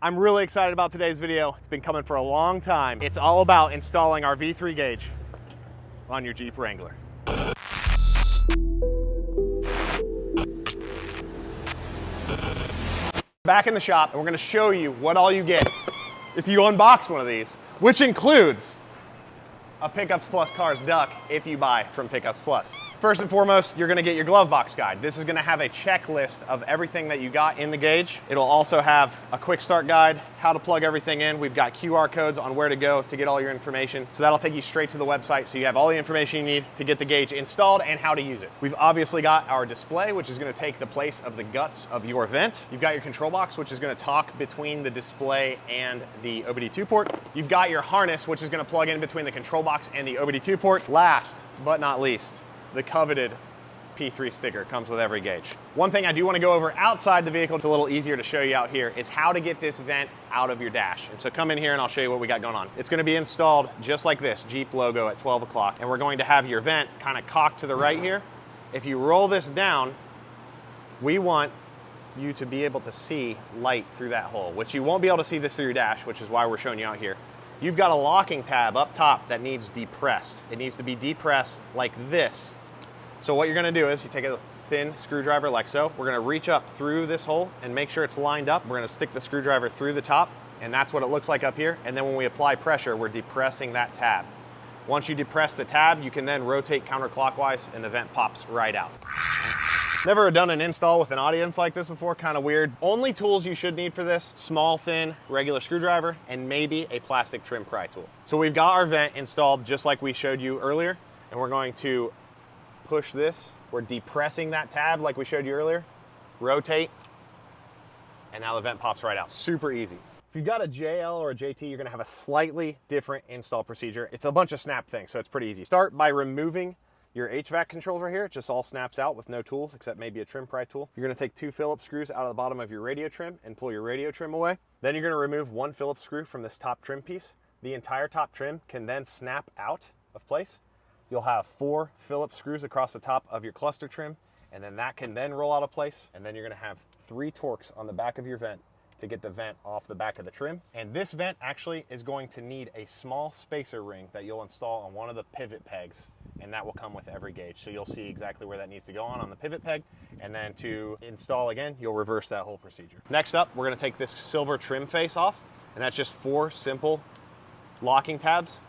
I'm really excited about today's video. It's been coming for a long time. It's all about installing our V3 gauge on your Jeep Wrangler. Back in the shop, and we're gonna show you what all you get if you unbox one of these, which includes a Pickups Plus Cars duck if you buy from Pickups Plus. First and foremost, you're gonna get your glove box guide. This is gonna have a checklist of everything that you got in the gauge. It'll also have a quick start guide, how to plug everything in. We've got QR codes on where to go to get all your information. So that'll take you straight to the website so you have all the information you need to get the gauge installed and how to use it. We've obviously got our display, which is gonna take the place of the guts of your vent. You've got your control box, which is gonna talk between the display and the OBD2 port. You've got your harness, which is gonna plug in between the control box and the OBD2 port. Last but not least, the coveted P3 sticker comes with every gauge. One thing I do want to go over outside the vehicle, it's a little easier to show you out here, is how to get this vent out of your dash. And so come in here and I'll show you what we got going on. It's going to be installed just like this, Jeep logo at 12 o'clock. And we're going to have your vent kind of cocked to the right here. If you roll this down, we want you to be able to see light through that hole, which you won't be able to see this through your dash, which is why we're showing you out here. You've got a locking tab up top that needs depressed. It needs to be depressed like this. So what you're gonna do is you take a thin screwdriver like so. We're gonna reach up through this hole and make sure it's lined up. We're gonna stick the screwdriver through the top, and that's what it looks like up here. And then when we apply pressure, we're depressing that tab. Once you depress the tab, you can then rotate counterclockwise and the vent pops right out. Never done an install with an audience like this before, kind of weird. Only tools you should need for this, small, thin, regular screwdriver, and maybe a plastic trim pry tool. So we've got our vent installed just like we showed you earlier, and we're going to push this. We're depressing that tab like we showed you earlier, rotate, and now the vent pops right out. Super easy. If you've got a JL or a JT, you're gonna have a slightly different install procedure. It's a bunch of snap things, so it's pretty easy. Start by removing your HVAC controls right here. It just all snaps out with no tools except maybe a trim pry tool. You're gonna take 2 Phillips screws out of the bottom of your radio trim and pull your radio trim away. Then you're gonna remove 1 Phillips screw from this top trim piece. The entire top trim can then snap out of place. You'll have 4 Phillips screws across the top of your cluster trim, and then that can then roll out of place. And then you're gonna have 3 Torx on the back of your vent to get the vent off the back of the trim. And this vent actually is going to need a small spacer ring that you'll install on one of the pivot pegs, and that will come with every gauge. So you'll see exactly where that needs to go on the pivot peg, and then to install again, you'll reverse that whole procedure. Next up, we're gonna take this silver trim face off, and that's just 4 simple locking tabs.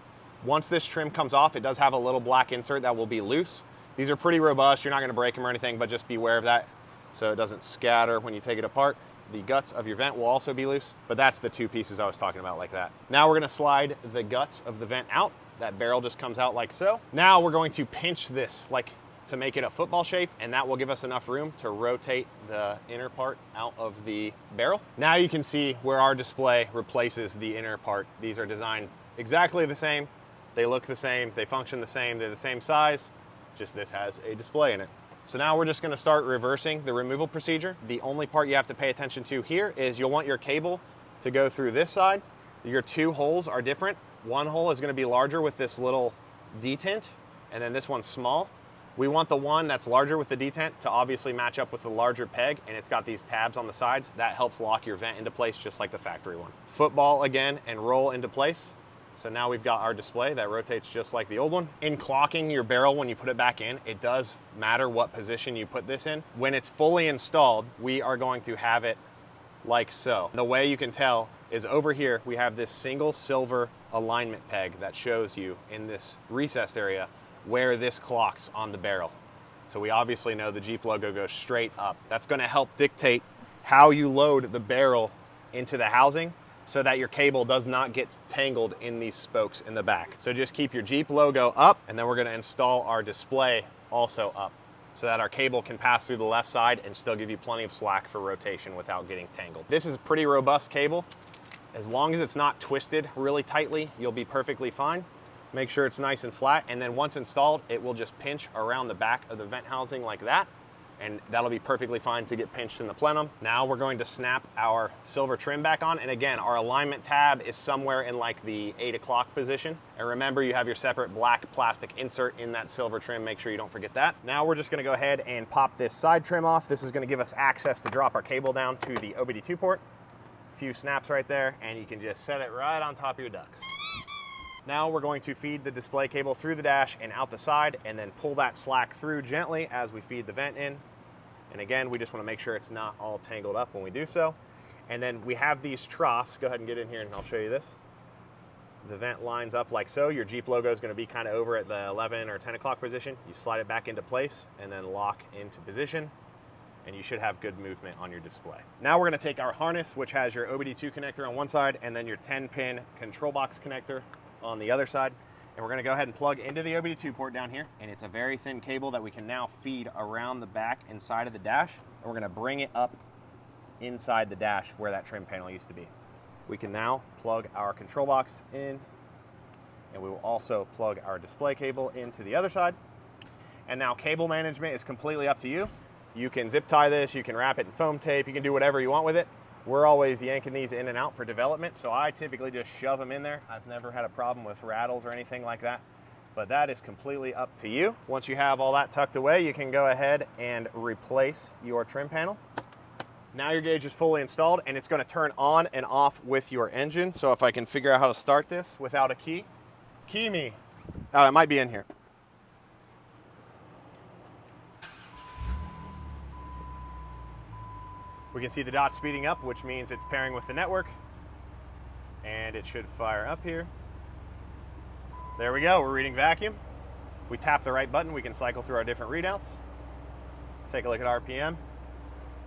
Once this trim comes off, it does have a little black insert that will be loose. These are pretty robust. You're not gonna break them or anything, but just beware of that so it doesn't scatter when you take it apart. The guts of your vent will also be loose, but that's the 2 pieces I was talking about like that. Now we're gonna slide the guts of the vent out. That barrel just comes out like so. Now we're going to pinch this like to make it a football shape, and that will give us enough room to rotate the inner part out of the barrel. Now you can see where our display replaces the inner part. These are designed exactly the same. They look the same, they function the same, they're the same size, just this has a display in it. So now we're just gonna start reversing the removal procedure. The only part you have to pay attention to here is you'll want your cable to go through this side. Your 2 holes are different. One hole is gonna be larger with this little detent, and then this one's small. We want the one that's larger with the detent to obviously match up with the larger peg, and it's got these tabs on the sides. That helps lock your vent into place just like the factory one. Football again and roll into place. So now we've got our display that rotates just like the old one. In clocking your barrel when you put it back in, it does matter what position you put this in. When it's fully installed, we are going to have it like so. The way you can tell is over here, we have this single silver alignment peg that shows you in this recessed area where this clocks on the barrel. So we obviously know the Jeep logo goes straight up. That's gonna help dictate how you load the barrel into the housing so that your cable does not get tangled in these spokes in the back. So just keep your Jeep logo up, and then we're gonna install our display also up so that our cable can pass through the left side and still give you plenty of slack for rotation without getting tangled. This is pretty robust cable. As long as it's not twisted really tightly, you'll be perfectly fine. Make sure it's nice and flat, and then once installed, it will just pinch around the back of the vent housing like that, and that'll be perfectly fine to get pinched in the plenum. Now we're going to snap our silver trim back on, and again, our alignment tab is somewhere in like the 8 o'clock position. And remember, you have your separate black plastic insert in that silver trim. Make sure you don't forget that. Now we're just gonna go ahead and pop this side trim off. This is gonna give us access to drop our cable down to the OBD2 port. few snaps right there, and you can just set it right on top of your ducts. Now we're going to feed the display cable through the dash and out the side, and then pull that slack through gently as we feed the vent in. And again, we just want to make sure it's not all tangled up when we do so. And then we have these troughs. Go ahead and get in here and I'll show you this. The vent lines up like so. Your Jeep logo is going to be kind of over at the 11 or 10 o'clock position. You slide it back into place and then lock into position, and you should have good movement on your display. Now we're going to take our harness, which has your OBD2 connector on one side and then your 10-pin control box connector on the other side. And we're going to go ahead and plug into the OBD2 port down here. And it's a very thin cable that we can now feed around the back and side of the dash. And we're going to bring it up inside the dash where that trim panel used to be. We can now plug our control box in, and we will also plug our display cable into the other side. And now cable management is completely up to you. You can zip tie this, you can wrap it in foam tape, you can do whatever you want with it. We're always yanking these in and out for development, so I typically just shove them in there. I've never had a problem with rattles or anything like that, but that is completely up to you. Once you have all that tucked away, you can go ahead and replace your trim panel. Now your gauge is fully installed, and it's going to turn on and off with your engine. So if I can figure out how to start this without a key. Key me. Oh, it might be in here. We can see the dots speeding up, which means it's pairing with the network. And it should fire up here. There we go, we're reading vacuum. If we tap the right button, we can cycle through our different readouts. Take a look at RPM.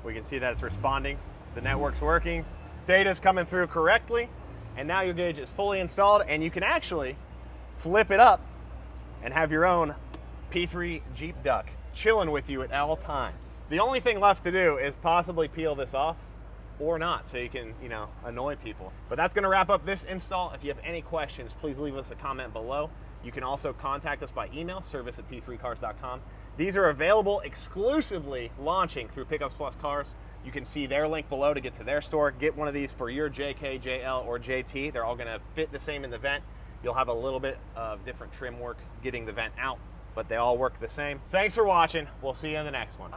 We can see that it's responding. The network's working. Data's coming through correctly. And now your gauge is fully installed, and you can actually flip it up and have your own P3 Jeep duck chilling with you at all times. The only thing left to do is possibly peel this off or not, so you can, annoy people. But that's gonna wrap up this install. If you have any questions, please leave us a comment below. You can also contact us by email, service@p3cars.com. These are available exclusively launching through Pickups Plus Cars. You can see their link below to get to their store. Get one of these for your JK, JL, or JT. They're all gonna fit the same in the vent. You'll have a little bit of different trim work getting the vent out, but they all work the same. Thanks for watching. We'll see you in the next one.